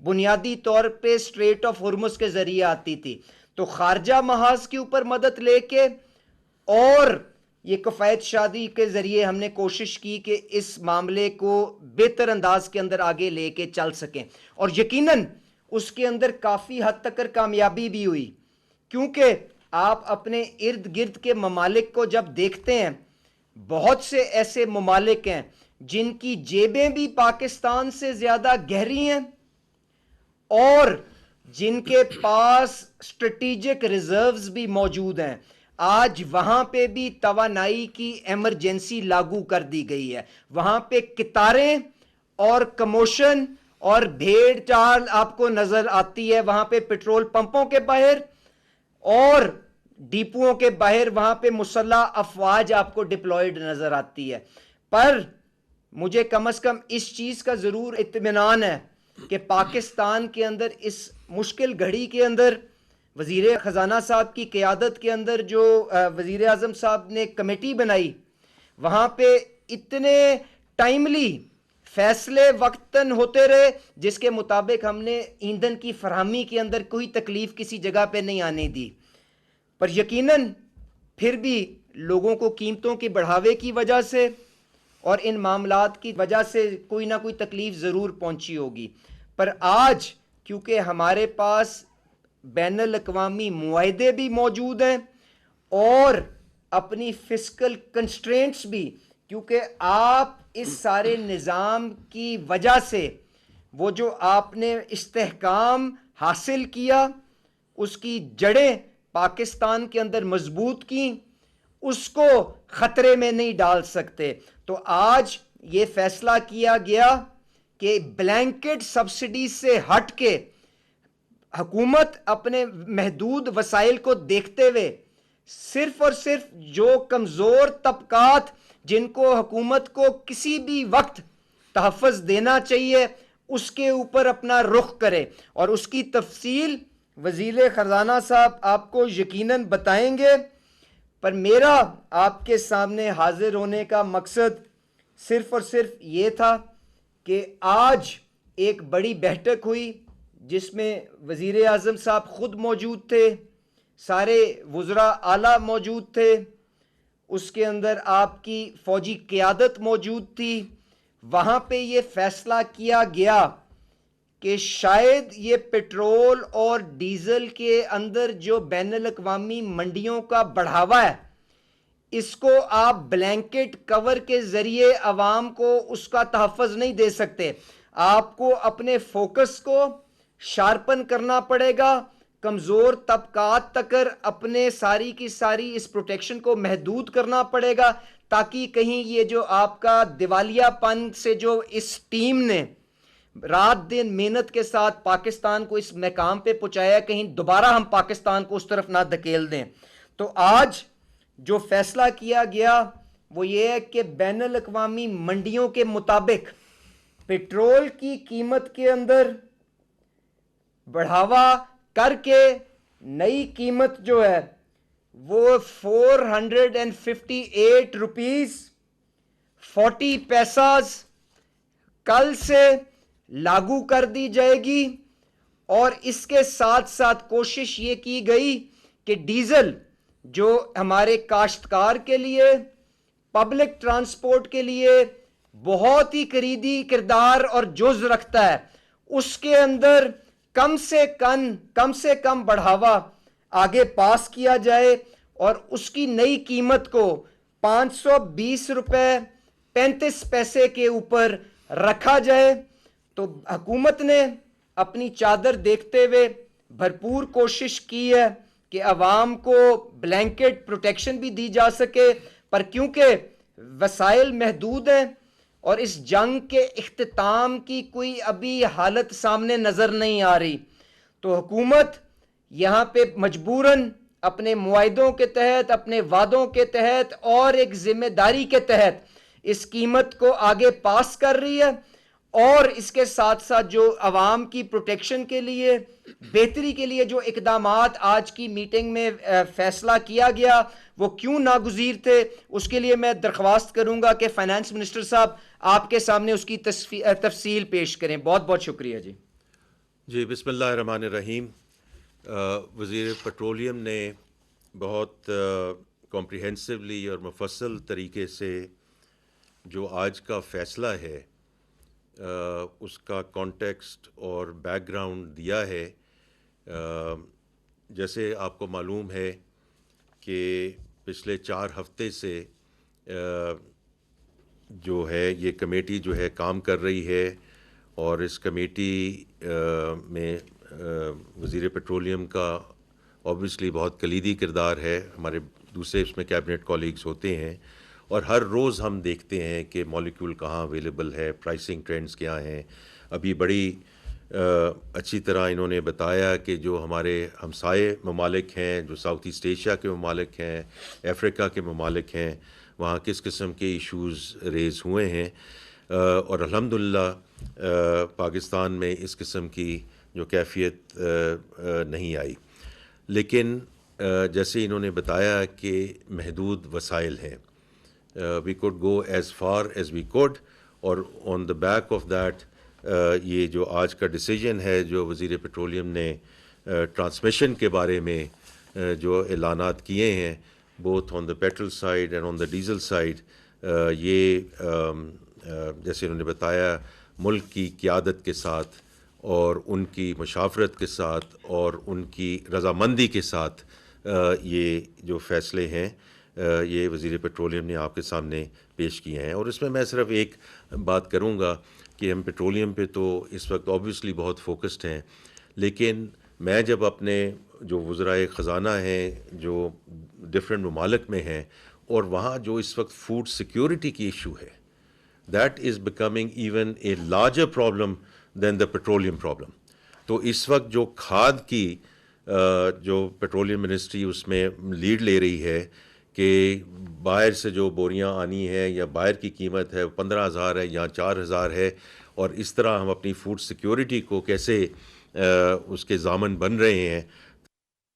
بنیادی طور پہ اسٹریٹ آف ہرمز کے ذریعے آتی تھی. تو خارجہ محاذ کے اوپر مدد لے کے اور یہ کفایت شادی کے ذریعے ہم نے کوشش کی کہ اس معاملے کو بہتر انداز کے اندر آگے لے کے چل سکیں, اور یقیناً اس کے اندر کافی حد تک کامیابی بھی ہوئی, کیونکہ آپ اپنے ارد گرد کے ممالک کو جب دیکھتے ہیں, بہت سے ایسے ممالک ہیں جن کی جیبیں بھی پاکستان سے زیادہ گہری ہیں اور جن کے پاس اسٹریٹجک ریزروز بھی موجود ہیں. آج وہاں پہ بھی توانائی کی ایمرجنسی لاگو کر دی گئی ہے. وہاں پہ قطاریں اور کموشن اور بھیڑ چال آپ کو نظر آتی ہے وہاں پہ پیٹرول پمپوں کے باہر اور ڈیپوؤں کے باہر. وہاں پہ مسلح افواج آپ کو ڈپلوائڈ نظر آتی ہے. پر مجھے کم از کم اس چیز کا ضرور اطمینان ہے کہ پاکستان کے اندر اس مشکل گھڑی کے اندر وزیر خزانہ صاحب کی قیادت کے اندر جو وزیر اعظم صاحب نے کمیٹی بنائی, وہاں پہ اتنے ٹائملی فیصلے وقتاً ہوتے رہے جس کے مطابق ہم نے ایندھن کی فراہمی کے اندر کوئی تکلیف کسی جگہ پہ نہیں آنے دی. پر یقیناً پھر بھی لوگوں کو قیمتوں کے بڑھاوے کی وجہ سے اور ان معاملات کی وجہ سے کوئی نہ کوئی تکلیف ضرور پہنچی ہوگی. پر آج کیونکہ ہمارے پاس بین الاقوامی معاہدے بھی موجود ہیں اور اپنی فسکل کنسٹرینٹس بھی, کیونکہ آپ اس سارے نظام کی وجہ سے وہ جو آپ نے استحکام حاصل کیا اس کی جڑیں پاکستان کے اندر مضبوط کی, اس کو خطرے میں نہیں ڈال سکتے. تو آج یہ فیصلہ کیا گیا کہ بلینکٹ سبسڈی سے ہٹ کے حکومت اپنے محدود وسائل کو دیکھتے ہوئے صرف اور صرف جو کمزور طبقات جن کو حکومت کو کسی بھی وقت تحفظ دینا چاہیے اس کے اوپر اپنا رخ کرے. اور اس کی تفصیل وزیر خزانہ صاحب آپ کو یقیناً بتائیں گے. پر میرا آپ کے سامنے حاضر ہونے کا مقصد صرف اور صرف یہ تھا کہ آج ایک بڑی بیٹھک ہوئی جس میں وزیر اعظم صاحب خود موجود تھے, سارے وزراء اعلیٰ موجود تھے, اس کے اندر آپ کی فوجی قیادت موجود تھی. وہاں پہ یہ فیصلہ کیا گیا کہ شاید یہ پیٹرول اور ڈیزل کے اندر جو بین الاقوامی منڈیوں کا بڑھاوا ہے اس کو آپ بلینکٹ کور کے ذریعے عوام کو اس کا تحفظ نہیں دے سکتے. آپ کو اپنے فوکس کو شارپن کرنا پڑے گا, کمزور طبقات تک اپنے ساری کی ساری اس پروٹیکشن کو محدود کرنا پڑے گا, تاکہ کہیں یہ جو آپ کا دیوالیہ پن سے جو اس ٹیم نے رات دن محنت کے ساتھ پاکستان کو اس مقام پہ پہنچایا, کہیں دوبارہ ہم پاکستان کو اس طرف نہ دھکیل دیں. تو آج جو فیصلہ کیا گیا وہ یہ ہے کہ بین الاقوامی منڈیوں کے مطابق پیٹرول کی قیمت کے اندر بڑھاوا کر کے نئی قیمت جو ہے وہ 458 روپیز 40 پیساز کل سے لاگو کر دی جائے گی. اور اس کے ساتھ ساتھ کوشش یہ کی گئی کہ ڈیزل جو ہمارے کاشتکار کے لیے پبلک ٹرانسپورٹ کے لیے بہت ہی کلیدی کردار اور جز رکھتا ہے, اس کے اندر کم سے کم بڑھاوا آگے پاس کیا جائے اور اس کی نئی قیمت کو 520 روپے 35 پیسے کے اوپر رکھا جائے. تو حکومت نے اپنی چادر دیکھتے ہوئے بھرپور کوشش کی ہے کہ عوام کو بلینکٹ پروٹیکشن بھی دی جا سکے, پر کیونکہ وسائل محدود ہیں اور اس جنگ کے اختتام کی کوئی ابھی حالت سامنے نظر نہیں آ رہی, تو حکومت یہاں پہ مجبوراً اپنے معاہدوں کے تحت, اپنے وعدوں کے تحت اور ایک ذمہ داری کے تحت اس قیمت کو آگے پاس کر رہی ہے. اور اس کے ساتھ ساتھ جو عوام کی پروٹیکشن کے لیے بہتری کے لیے جو اقدامات آج کی میٹنگ میں فیصلہ کیا گیا وہ کیوں ناگزیر تھے, اس کے لیے میں درخواست کروں گا کہ فائنانس منسٹر صاحب آپ کے سامنے اس کی تفصیل پیش کریں. بہت بہت شکریہ جی. جی بسم اللہ الرحمن الرحیم. وزیر پیٹرولیم نے بہت کمپریہنسولی اور مفصل طریقے سے جو آج کا فیصلہ ہے اس کا کانٹیکسٹ اور بیک گراؤنڈ دیا ہے. جیسے آپ کو معلوم ہے کہ پچھلے 4 ہفتے سے جو ہے یہ کمیٹی جو ہے کام کر رہی ہے، اور اس کمیٹی میں وزیر پیٹرولیم کا آبویسلی بہت کلیدی کردار ہے. ہمارے دوسرے اس میں کیبنٹ کولیگز ہوتے ہیں، اور ہر روز ہم دیکھتے ہیں کہ مالیکول کہاں اویلیبل ہے، پرائسنگ ٹرینڈز کیا ہیں. ابھی بڑی اچھی طرح انہوں نے بتایا کہ جو ہمارے ہمسائے ممالک ہیں، جو ساؤتھ ایسٹ ایشیا کے ممالک ہیں، افریقہ کے ممالک ہیں، وہاں کس قسم کے ایشوز ریز ہوئے ہیں. اور الحمدللہ پاکستان میں اس قسم کی جو کیفیت نہیں آئی. لیکن جیسے انہوں نے بتایا کہ محدود وسائل ہیں. We could go as far as we could, اور on the back of that یہ جو آج کا ڈیسیجن ہے جو وزیر پیٹرولیم نے ٹرانسمیشن کے بارے میں جو اعلانات کیے ہیں، both on the petrol side and on the diesel side, یہ جیسے انہوں نے بتایا ملک کی قیادت کے ساتھ اور ان کی مشاورت کے ساتھ اور ان کی رضامندی کے ساتھ یہ جو فیصلے ہیں یہ وزیر پیٹرولیم نے آپ کے سامنے پیش کیے ہیں. اور اس میں صرف ایک بات کروں گا کہ ہم پیٹرولیم پہ تو اس وقت آبویسلی بہت فوکسڈ ہیں، لیکن میں جب اپنے جو وزرائے خزانہ ہیں جو ڈفرینٹ ممالک میں ہیں، اور وہاں جو اس وقت فوڈ سیکیورٹی کی ایشو ہے، that is becoming even a larger problem than the petroleum problem. تو اس وقت جو کھاد کی جو پیٹرولیم منسٹری اس میں لیڈ لے رہی ہے کہ باہر سے جو بوریاں آنی ہیں یا باہر کی قیمت ہے 15,000 ہے یا 4,000 ہے، اور اس طرح ہم اپنی فوڈ سیکیورٹی کو کیسے اس کے ضامن بن رہے ہیں،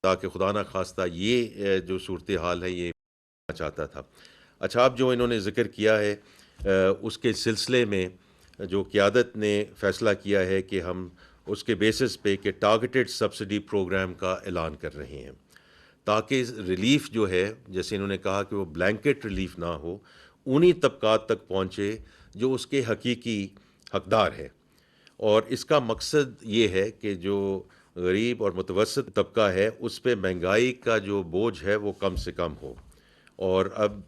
تاکہ خدا نہ خواستہ یہ جو صورتحال ہے یہ چاہتا تھا. اچھا، اب جو انہوں نے ذکر کیا ہے اس کے سلسلے میں جو قیادت نے فیصلہ کیا ہے کہ ہم اس کے بیسس پہ کہ ٹارگیٹڈ سبسڈی پروگرام کا اعلان کر رہے ہیں، تاکہ ریلیف جو ہے، جیسے انہوں نے کہا کہ وہ بلینکٹ ریلیف نہ ہو، انہی طبقات تک پہنچے جو اس کے حقیقی حقدار ہے. اور اس کا مقصد یہ ہے کہ جو غریب اور متوسط طبقہ ہے اس پہ مہنگائی کا جو بوجھ ہے وہ کم سے کم ہو. اور اب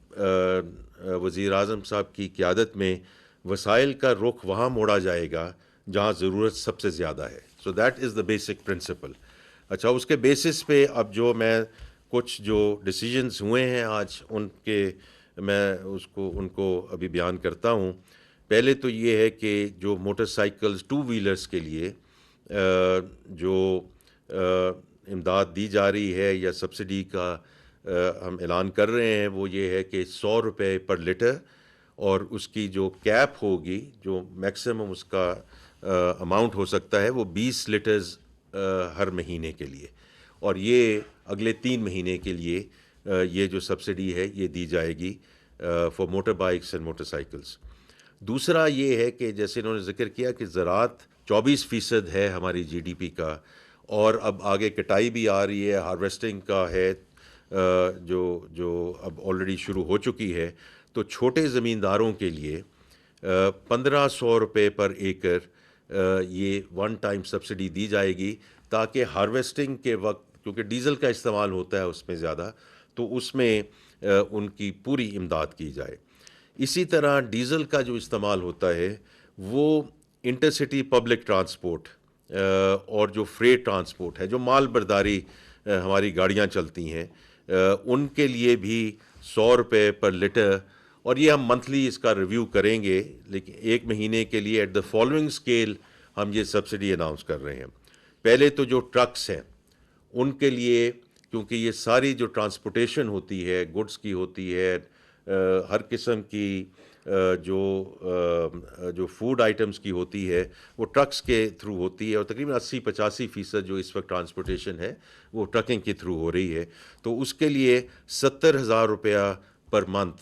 وزیر اعظم صاحب کی قیادت میں وسائل کا رخ وہاں موڑا جائے گا جہاں ضرورت سب سے زیادہ ہے. So that is the basic principle. اچھا، اس کے بیسس پہ اب جو میں کچھ جو ڈیسیجنز ہوئے ہیں آج میں ان کو ابھی بیان کرتا ہوں. پہلے تو یہ ہے کہ جو موٹر سائیکلز 2 ویلرز کے لیے جو امداد دی جا رہی ہے یا سبسڈی کا ہم اعلان کر رہے ہیں، وہ یہ ہے کہ 100 روپے پر لیٹر، اور اس کی جو کیپ ہوگی، جو میکسیمم اس کا اماؤنٹ ہو سکتا ہے، وہ 20 لیٹرز ہر مہینے کے لیے. اور یہ اگلے 3 مہینے کے لیے یہ جو سبسڈی ہے یہ دی جائے گی for motor bikes and motor cycles. دوسرا یہ ہے کہ جیسے انہوں نے ذکر کیا کہ زراعت 24% ہے ہماری جی ڈی پی کا، اور اب آگے کٹائی بھی آ رہی ہے، ہارویسٹنگ کا ہے جو اب آلریڈی شروع ہو چکی ہے. تو چھوٹے زمینداروں کے لیے 1,500 روپے پر ایکر یہ ون ٹائم سبسڈی دی جائے گی، تاکہ ہارویسٹنگ کے وقت، کیونکہ ڈیزل کا استعمال ہوتا ہے اس میں زیادہ، تو اس میں ان کی پوری امداد کی جائے. اسی طرح ڈیزل کا جو استعمال ہوتا ہے وہ انٹرسٹی پبلک ٹرانسپورٹ اور جو فریٹ ٹرانسپورٹ ہے، جو مال برداری ہماری گاڑیاں چلتی ہیں، ان کے لیے بھی 100 روپے پر لیٹر. اور یہ ہم منتھلی اس کا ریویو کریں گے، لیکن 1 مہینے کے لیے ایٹ دا فالوئنگ اسکیل ہم یہ سبسڈی اناؤنس کر رہے ہیں. پہلے تو جو ٹرکس ہیں ان کے لیے، کیونکہ یہ ساری جو ٹرانسپورٹیشن ہوتی ہے، گڈس کی ہوتی ہے، ہر قسم کی جو فوڈ آئٹمس کی ہوتی ہے، وہ ٹرکس کے تھرو ہوتی ہے، اور تقریباً 80-85% جو اس وقت ٹرانسپورٹیشن ہے وہ ٹرکنگ کے تھرو ہو رہی ہے. تو اس کے لیے 70,000 روپیہ پر منتھ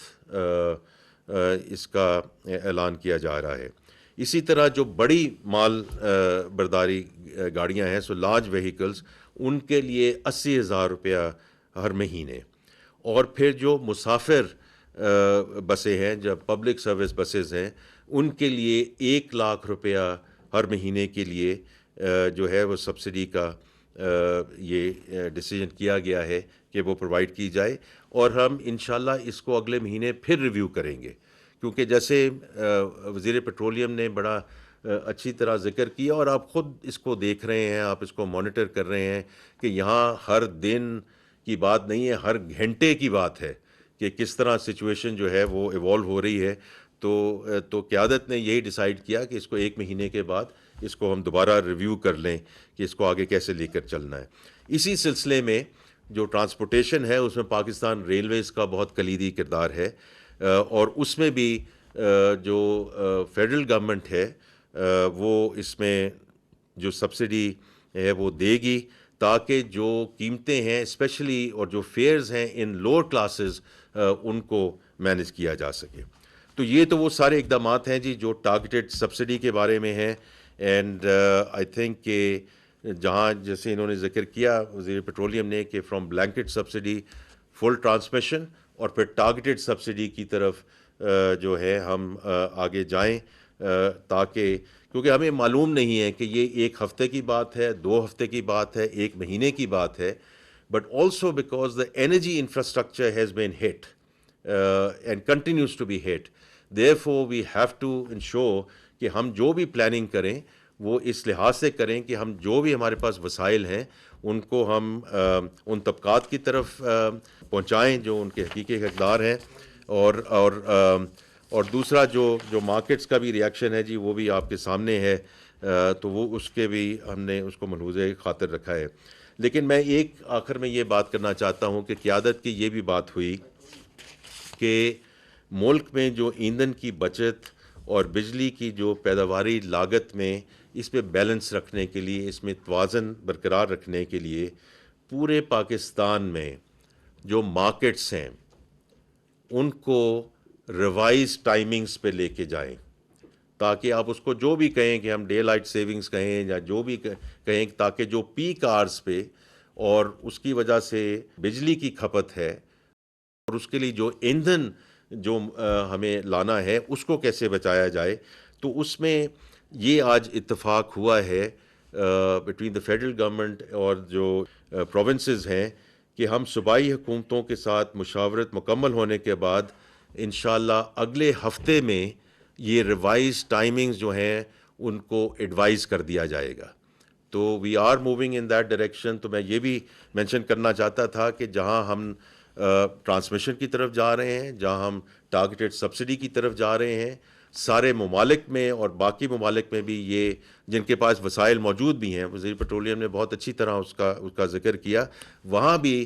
اس کا اعلان کیا جا رہا ہے. اسی طرح جو بڑی مال برداری گاڑیاں ہیں، سو لارج وہیکلز، ان کے لیے 80,000 روپیہ ہر مہینے. اور پھر جو مسافر بسیں ہیں، جب پبلک سروس بسز ہیں، ان کے لیے 1,00,000 روپیہ ہر مہینے کے لیے جو ہے وہ سبسڈی کا یہ ڈیسیجن کیا گیا ہے کہ وہ پرووائڈ کی جائے. اور ہم انشاءاللہ اس کو اگلے مہینے پھر ریویو کریں گے، کیونکہ جیسے وزیر پیٹرولیم نے بڑا اچھی طرح ذکر کیا، اور آپ خود اس کو دیکھ رہے ہیں، آپ اس کو مانیٹر کر رہے ہیں کہ یہاں ہر دن کی بات نہیں ہے، ہر گھنٹے کی بات ہے کہ کس طرح سچویشن جو ہے وہ ایوالو ہو رہی ہے. تو قیادت نے یہی ڈیسائیڈ کیا کہ اس کو 1 مہینے کے بعد اس کو ہم دوبارہ ریویو کر لیں کہ اس کو آگے کیسے لے کر چلنا ہے. اسی سلسلے میں جو ٹرانسپورٹیشن ہے، اس میں پاکستان ریلویز کا بہت کلیدی کردار ہے، اور اس میں بھی جو فیڈرل گورنمنٹ ہے وہ اس میں جو سبسڈی ہے وہ دے گی، تاکہ جو قیمتیں ہیں اسپیشلی اور جو فیئرز ہیں ان لوور کلاسز ان کو مینیج کیا جا سکے. تو یہ تو وہ سارے اقدامات ہیں جی جو ٹارگیٹڈ سبسڈی کے بارے میں ہیں. اینڈ آئی تھنک کہ جہاں جیسے انہوں نے ذکر کیا وزیر پیٹرولیم نے کہ from blanket subsidy, full transmission, اور پھر ٹارگیٹڈ سبسڈی کی طرف جو ہے ہم آگے جائیں، تاکہ کیونکہ ہمیں معلوم نہیں ہے کہ یہ 1 ہفتے کی بات ہے، 2 ہفتے کی بات ہے، 1 مہینے کی بات ہے، but also because the energy infrastructure has been hit and continues to be hit. Therefore we have to ensure کہ ہم جو بھی پلاننگ کریں وہ اس لحاظ سے کریں کہ ہم جو بھی ہمارے پاس وسائل ہیں ان کو ہم ان طبقات کی طرف پہنچائیں جو ان کے حقیقی حقدار ہیں. اور دوسرا جو مارکیٹس کا بھی ریئیکشن ہے جی وہ بھی آپ کے سامنے ہے، تو وہ اس کے بھی ہم نے اس کو ملحوظ خاطر رکھا ہے. لیکن میں ایک آخر میں یہ بات کرنا چاہتا ہوں کہ قیادت کی یہ بھی بات ہوئی کہ ملک میں جو ایندھن کی بچت اور بجلی کی جو پیداواری لاگت میں اس پہ بیلنس رکھنے کے لیے، اس میں توازن برقرار رکھنے کے لیے پورے پاکستان میں جو مارکیٹس ہیں ان کو ریوائز ٹائمنگز پہ لے کے جائیں، تاکہ آپ اس کو جو بھی کہیں کہ ہم ڈے لائٹ سیونگز کہیں یا جو بھی کہیں، تاکہ جو پیک آورز پہ اور اس کی وجہ سے بجلی کی کھپت ہے اور اس کے لیے جو ایندھن جو ہمیں لانا ہے اس کو کیسے بچایا جائے. تو اس میں یہ آج اتفاق ہوا ہے بٹوین دا فیڈرل گورنمنٹ اور جو پروونسز ہیں کہ ہم صوبائی حکومتوں کے ساتھ مشاورت مکمل ہونے کے بعد انشاءاللہ اگلے ہفتے میں یہ ریوائز ٹائمنگز جو ہیں ان کو ایڈوائز کر دیا جائے گا. تو we are moving in that direction. تو میں یہ بھی مینشن کرنا چاہتا تھا کہ جہاں ہم ٹرانسمیشن کی طرف جا رہے ہیں، جہاں ہم ٹارگیٹڈ سبسڈی کی طرف جا رہے ہیں، سارے ممالک میں اور باقی ممالک میں بھی یہ جن کے پاس وسائل موجود بھی ہیں، وزیر پیٹرولیم نے بہت اچھی طرح اس کا ذکر کیا، وہاں بھی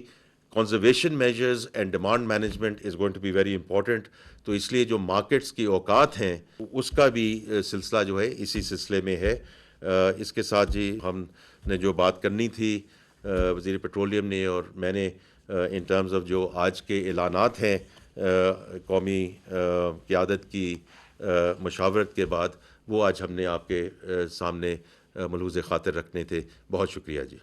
conservation measures and demand management is going to be very important. تو اس لیے جو مارکیٹس کی اوقات ہیں اس کا بھی سلسلہ جو ہے اسی سلسلے میں ہے. اس کے ساتھ جی ہم نے جو بات کرنی تھی وزیر پیٹرولیم نے اور میں نے ان ٹرمز آف جو آج کے اعلانات ہیں قومی قیادت کی مشاورت کے بعد، وہ آج ہم نے آپ کے سامنے ملحوظ خاطر رکھنے تھے. بہت شکریہ جی.